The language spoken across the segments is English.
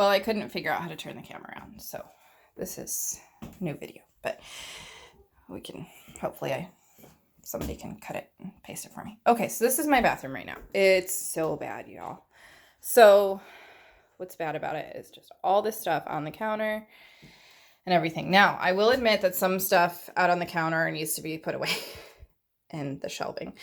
Well, I couldn't figure out how to turn the camera on, so this is a new video, but we can, hopefully somebody can cut it and paste it for me. Okay, so this is my bathroom right now. It's so bad, y'all. So what's bad about it is just all this stuff on the counter and everything. Now, I will admit that some stuff out on the counter needs to be put away in the shelving,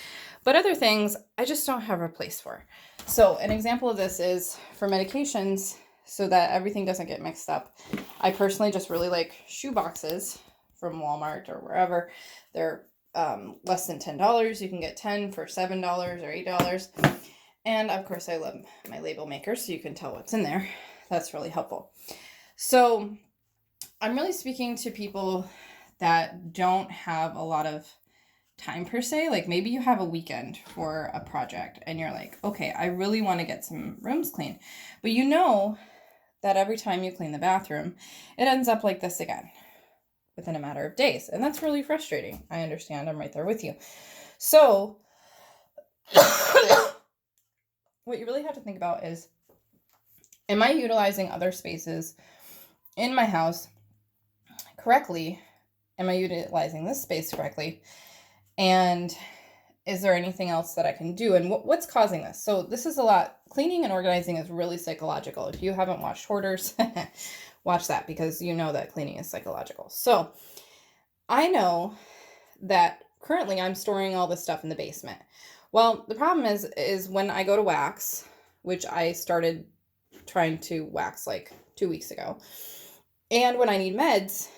but other things I just don't have a place for. So an example of this is for medications, so that everything doesn't get mixed up. I personally just really like shoe boxes from Walmart or wherever. They're less than $10. You can get 10 for $7 or $8. And of course, I love my label makers, so you can tell what's in there. That's really helpful. So I'm really speaking to people that don't have a lot of time per se. Like maybe you have a weekend for a project and you're like, okay, I really want to get some rooms cleaned. But you know that every time you clean the bathroom, it ends up like this again within a matter of days. And that's really frustrating. I understand. I'm right there with you. So what you really have to think about is, am I utilizing other spaces in my house correctly? Am I utilizing this space correctly? And is there anything else that I can do? And what's causing this? So this is a lot. Cleaning and organizing is really psychological. If you haven't watched Hoarders, watch that, because you know that cleaning is psychological. So I know that currently I'm storing all this stuff in the basement. Well, the problem is when I go to wax, which I started trying to wax like 2 weeks ago, and when I need meds,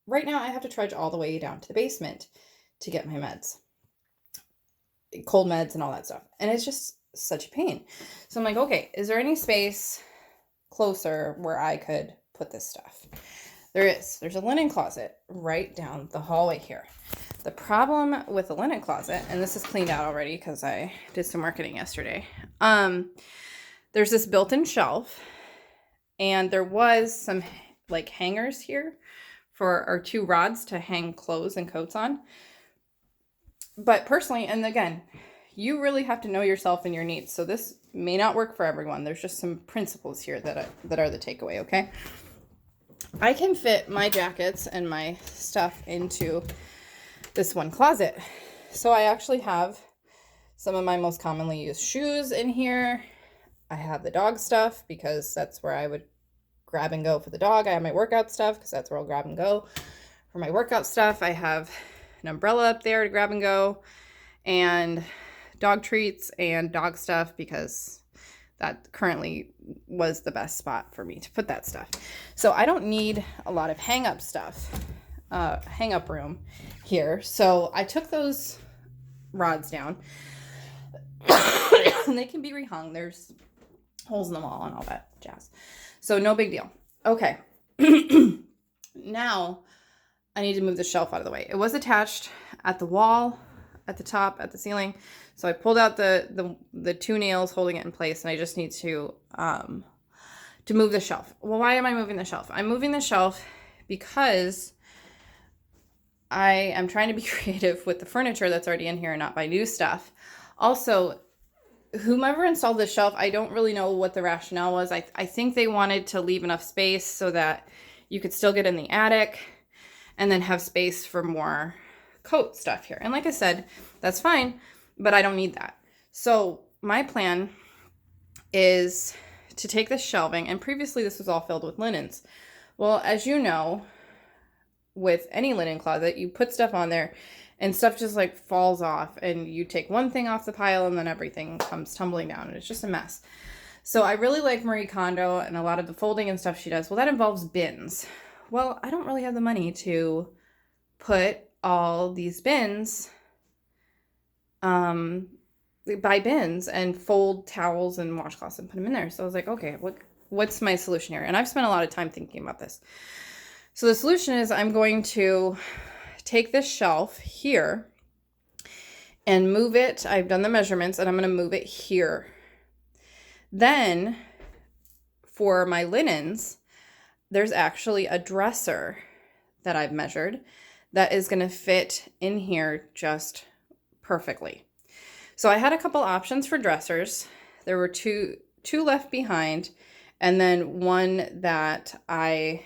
right now I have to trudge all the way down to the basement to get my meds, cold meds and all that stuff. And it's just such a pain. So I'm like, okay, is there any space closer where I could put this stuff? There is. There's a linen closet right down the hallway here. The problem with the linen closet, and this is cleaned out already because I did some marketing yesterday. There's this built-in shelf, and there was some like hangers here for our 2 rods to hang clothes and coats on. But personally, and again, you really have to know yourself and your needs. So this may not work for everyone. There's just some principles here that are the takeaway, okay? I can fit my jackets and my stuff into this one closet. So I actually have some of my most commonly used shoes in here. I have the dog stuff because that's where I would grab and go for the dog. I have my workout stuff because that's where I'll grab and go for my workout stuff. I have an umbrella up there to grab and go, and dog treats and dog stuff because that currently was the best spot for me to put that stuff. So I don't need a lot of hang up stuff, hang up room here. So I took those rods down and they can be rehung. There's holes in the wall and all that jazz. So no big deal. Okay. Now I need to move the shelf out of the way. It was attached at the wall, at the top, at the ceiling. So I pulled out the 2 nails holding it in place, and I just need to move the shelf. Well, why am I moving the shelf? I'm moving the shelf because I am trying to be creative with the furniture that's already in here and not buy new stuff. Also, whomever installed this shelf, I don't really know what the rationale was. I think they wanted to leave enough space so that you could still get in the attic and then have space for more coat stuff here. And like I said, that's fine, but I don't need that. So my plan is to take this shelving, and previously this was all filled with linens. Well, as you know, with any linen closet, you put stuff on there and stuff just like falls off, and you take one thing off the pile and then everything comes tumbling down and it's just a mess. So I really like Marie Kondo and a lot of the folding and stuff she does. Well, that involves bins. Well, I don't really have the money to put all these bins, buy bins and fold towels and washcloths and put them in there. So I was like, okay, what's my solution here? And I've spent a lot of time thinking about this. So the solution is I'm going to take this shelf here and move it. I've done the measurements and I'm going to move it here. Then for my linens, there's actually a dresser that I've measured that is going to fit in here just perfectly. So I had a couple options for dressers. There were two left behind, and then one that I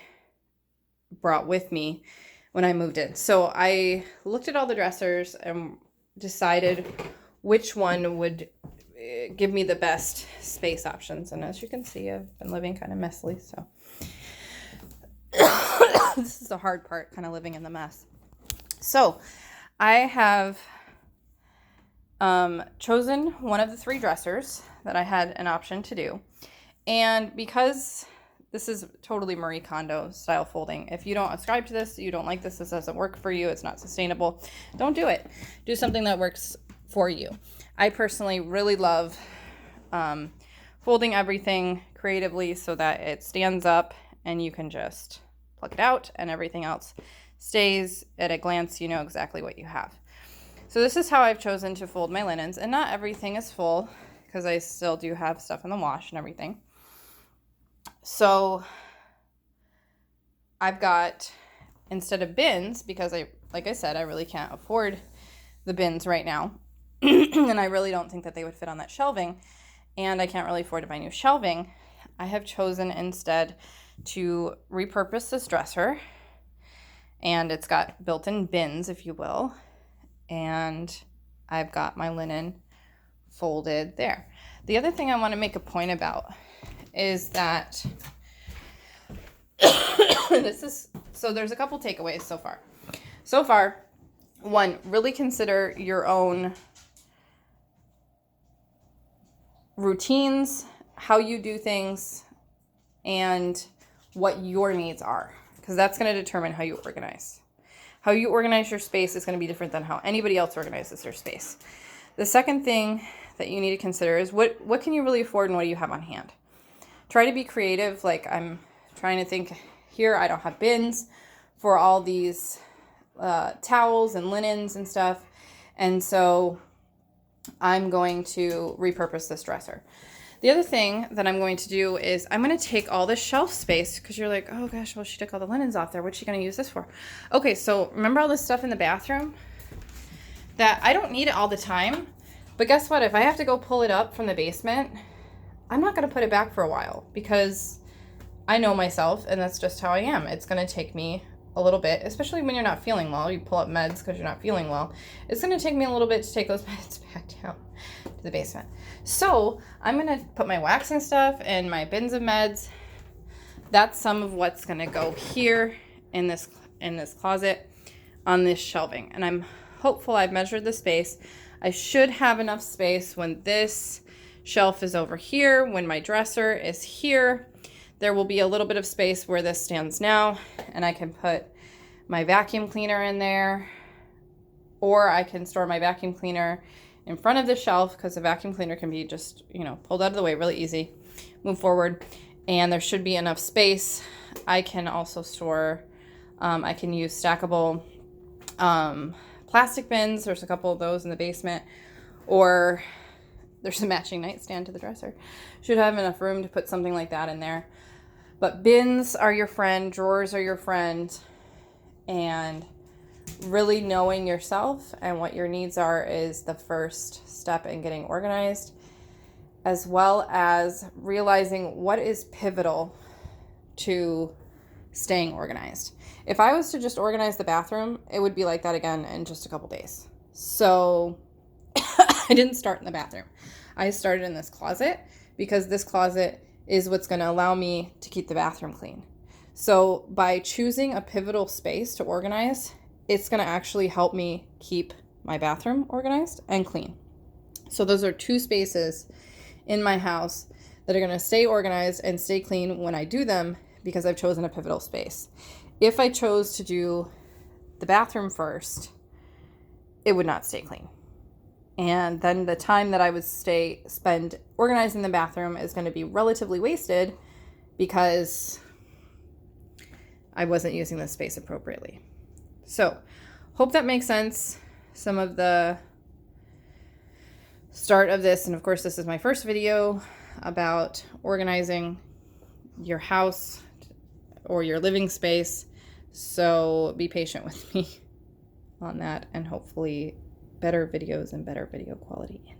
brought with me when I moved in. So I looked at all the dressers and decided which one would give me the best space options. And as you can see, I've been living kind of messily, so this is the hard part, kind of living in the mess. So I have chosen one of the 3 dressers that I had an option to do. And because this is totally Marie Kondo style folding, if you don't ascribe to this, you don't like this doesn't work for you, it's not sustainable, don't do it. Do something that works for you. I personally really love folding everything creatively so that it stands up and you can just pluck it out and everything else stays. At a glance, you know exactly what you have. So this is how I've chosen to fold my linens, and not everything is full because I still do have stuff in the wash and everything. So I've got, instead of bins, because like I said, I really can't afford the bins right now. And I really don't think that they would fit on that shelving. And I can't really afford to buy new shelving. I have chosen instead to repurpose this dresser. And it's got built-in bins, if you will. And I've got my linen folded there. The other thing I want to make a point about is that so there's a couple takeaways so far. So far, one, really consider your own routines, how you do things, and what your needs are, because that's going to determine how you organize. How you organize your space is going to be different than how anybody else organizes their space. The second thing that you need to consider is what can you really afford and what do you have on hand? Try to be creative. Like, I'm trying to think here, I don't have bins for all these towels and linens and stuff. And so I'm going to repurpose this dresser. The other thing that I'm going to do is I'm going to take all this shelf space, because you're like, oh gosh, well, she took all the linens off there. What's she going to use this for? Okay, so remember all this stuff in the bathroom that I don't need it all the time. But guess what? If I have to go pull it up from the basement, I'm not going to put it back for a while, because I know myself and that's just how I am. It's going to take me a little bit, especially when you're not feeling well. You pull up meds because you're not feeling well. It's going to take me a little bit to take those meds back down to the basement. So I'm going to put my waxing stuff in my bins of meds. That's some of what's going to go here in this closet on this shelving. And I'm hopeful. I've measured the space. I should have enough space when this shelf is over here, when my dresser is here. There will be a little bit of space where this stands now, and I can put my vacuum cleaner in there, or I can store my vacuum cleaner in front of the shelf, because the vacuum cleaner can be just, pulled out of the way really easy. Move forward, and there should be enough space. I can also store, I can use stackable plastic bins. There's a couple of those in the basement, or there's a matching nightstand to the dresser. Should have enough room to put something like that in there. But bins are your friend, drawers are your friend, and really knowing yourself and what your needs are is the first step in getting organized, as well as realizing what is pivotal to staying organized. If I was to just organize the bathroom, it would be like that again in just a couple days. So I didn't start in the bathroom. I started in this closet, because this closet is what's going to allow me to keep the bathroom clean. So by choosing a pivotal space to organize, it's going to actually help me keep my bathroom organized and clean. So those are 2 spaces in my house that are going to stay organized and stay clean when I do them, because I've chosen a pivotal space. If I chose to do the bathroom first, it would not stay clean. And then the time that I would spend organizing the bathroom is going to be relatively wasted, because I wasn't using the space appropriately. So, hope that makes sense. Some of the start of this, and of course this is my first video about organizing your house or your living space. So be patient with me on that, and hopefully better videos and better video quality.